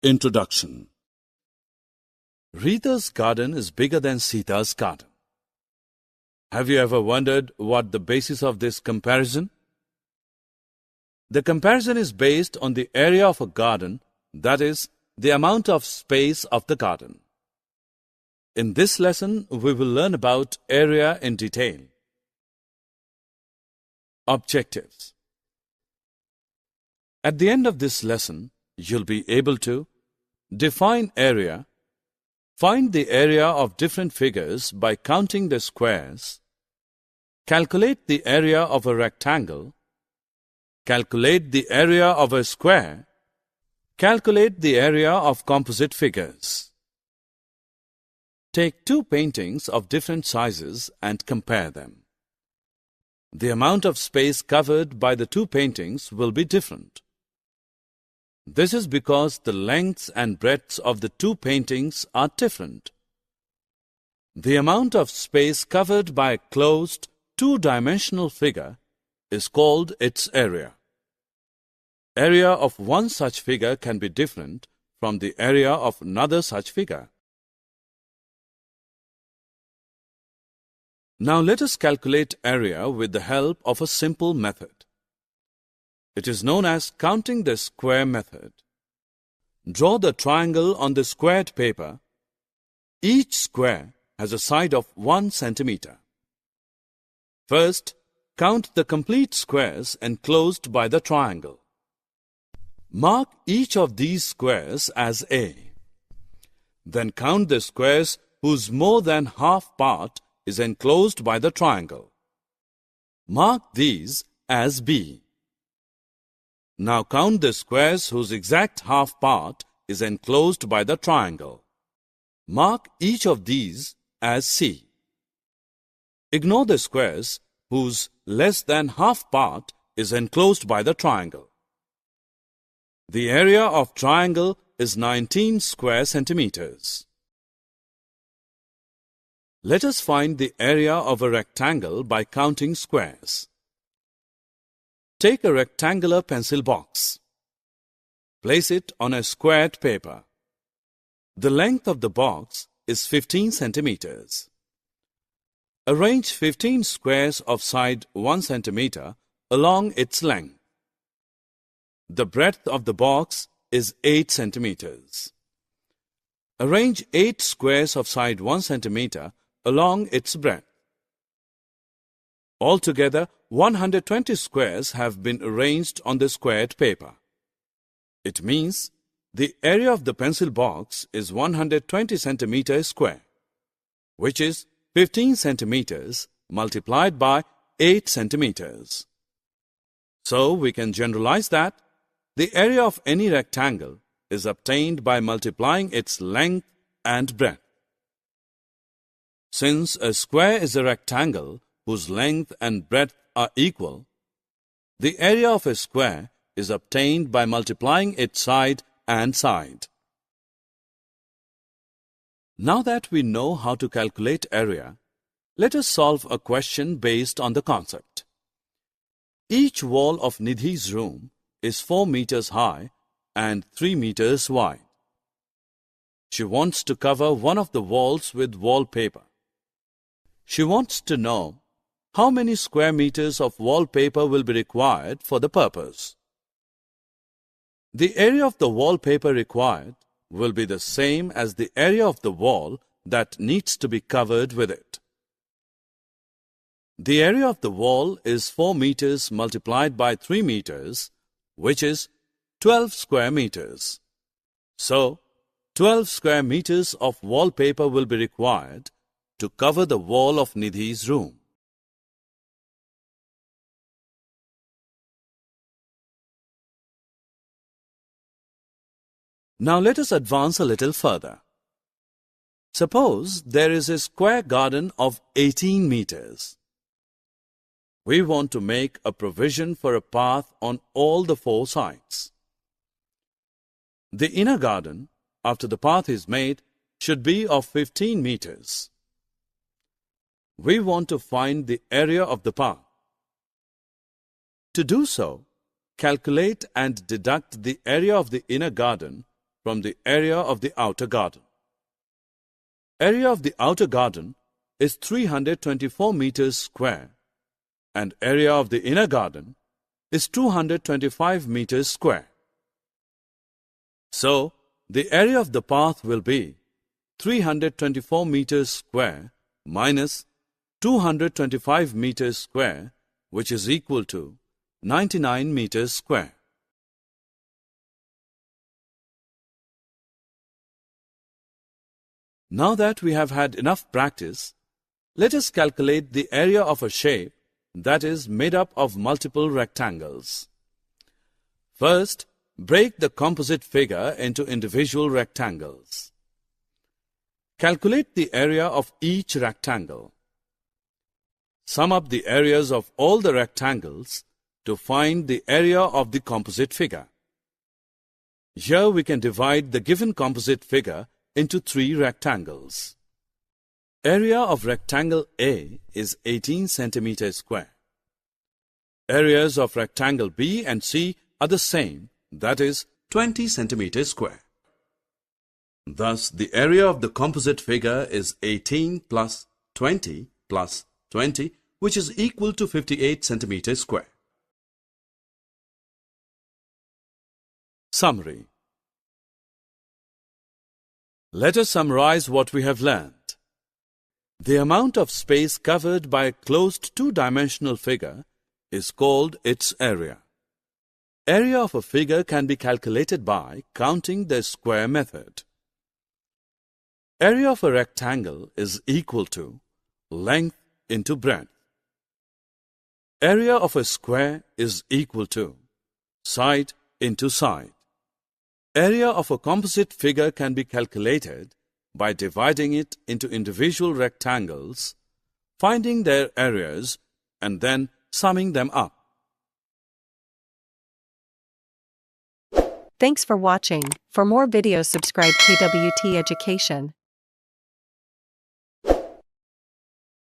Introduction. Rita's garden is bigger than Sita's garden. Have you ever wondered what the basis of this comparison? The comparison is based on the area of a garden, that is, the amount of space of the garden. In this lesson, we will learn about area in detail. Objectives. At the end of this lesson, you'll be able to define area, find the area of different figures by counting the squares, calculate the area of a rectangle, calculate the area of a square, calculate the area of composite figures. Take two paintings of different sizes and compare them. The amount of space covered by the two paintings will be different. This is because the lengths and breadths of the two paintings are different. The amount of space covered by a closed, two-dimensional figure is called its area. Area of one such figure can be different from the area of another such figure. Now let us calculate area with the help of a simple method. It is known as counting the square method. Draw the triangle on the squared paper. Each square has a side of 1 centimeter. First, count the complete squares enclosed by the triangle. Mark each of these squares as A. Then count the squares whose more than half part is enclosed by the triangle. Mark these as B. Now count the squares whose exact half part is enclosed by the triangle. Mark each of these as C. Ignore the squares whose less than half part is enclosed by the triangle. The area of triangle is 19 square centimeters. Let us find the area of a rectangle by counting squares. Take a rectangular pencil box. Place it on a squared paper. The length of the box is 15 centimeters. Arrange 15 squares of side 1 centimeter along its length. The breadth of the box is 8 centimeters. Arrange 8 squares of side 1 centimeter along its breadth. Altogether, 120 squares have been arranged on the squared paper. It means the area of the pencil box is 120 centimeters square, which is 15 centimeters multiplied by 8 centimeters. So, we can generalize that the area of any rectangle is obtained by multiplying its length and breadth. Since a square is a rectangle whose length and breadth are equal, the area of a square is obtained by multiplying its side and side. Now that we know how to calculate area, let us solve a question based on the concept. Each wall of Nidhi's room is 4 meters high and 3 meters wide. She wants to cover one of the walls with wallpaper. She wants to know how many square meters of wallpaper will be required for the purpose. The area of the wallpaper required will be the same as the area of the wall that needs to be covered with it. The area of the wall is 4 meters multiplied by 3 meters, which is 12 square meters. So, 12 square meters of wallpaper will be required to cover the wall of Nidhi's room. Now let us advance a little further. Suppose there is a square garden of 18 meters. We want to make a provision for a path on all the 4 sides. The inner garden, after the path is made, should be of 15 meters. We want to find the area of the path. To do so, calculate and deduct the area of the inner garden from the area of the outer garden. Area of the outer garden is 324 meters square and area of the inner garden is 225 meters square. So, the area of the path will be 324 meters square minus 225 meters square, which is equal to 99 meters square. Now that we have had enough practice, let us calculate the area of a shape that is made up of multiple rectangles. First, break the composite figure into individual rectangles. Calculate the area of each rectangle. Sum up the areas of all the rectangles to find the area of the composite figure. Here we can divide the given composite figure into 3 rectangles. Area of rectangle A is 18 centimeters square. Areas of rectangle B and C are the same, that is 20 centimeters square. Thus, the area of the composite figure is 18 plus 20 plus 20, which is equal to 58 centimeters square. Summary. Let us summarize what we have learned. The amount of space covered by a closed two-dimensional figure is called its area. Area of a figure can be calculated by counting the square method. Area of a rectangle is equal to length into breadth. Area of a square is equal to side into side. Area of a composite figure can be calculated by dividing it into individual rectangles, finding their areas, and then summing them up. Thanks for watching. For more videos, subscribe KWT Education.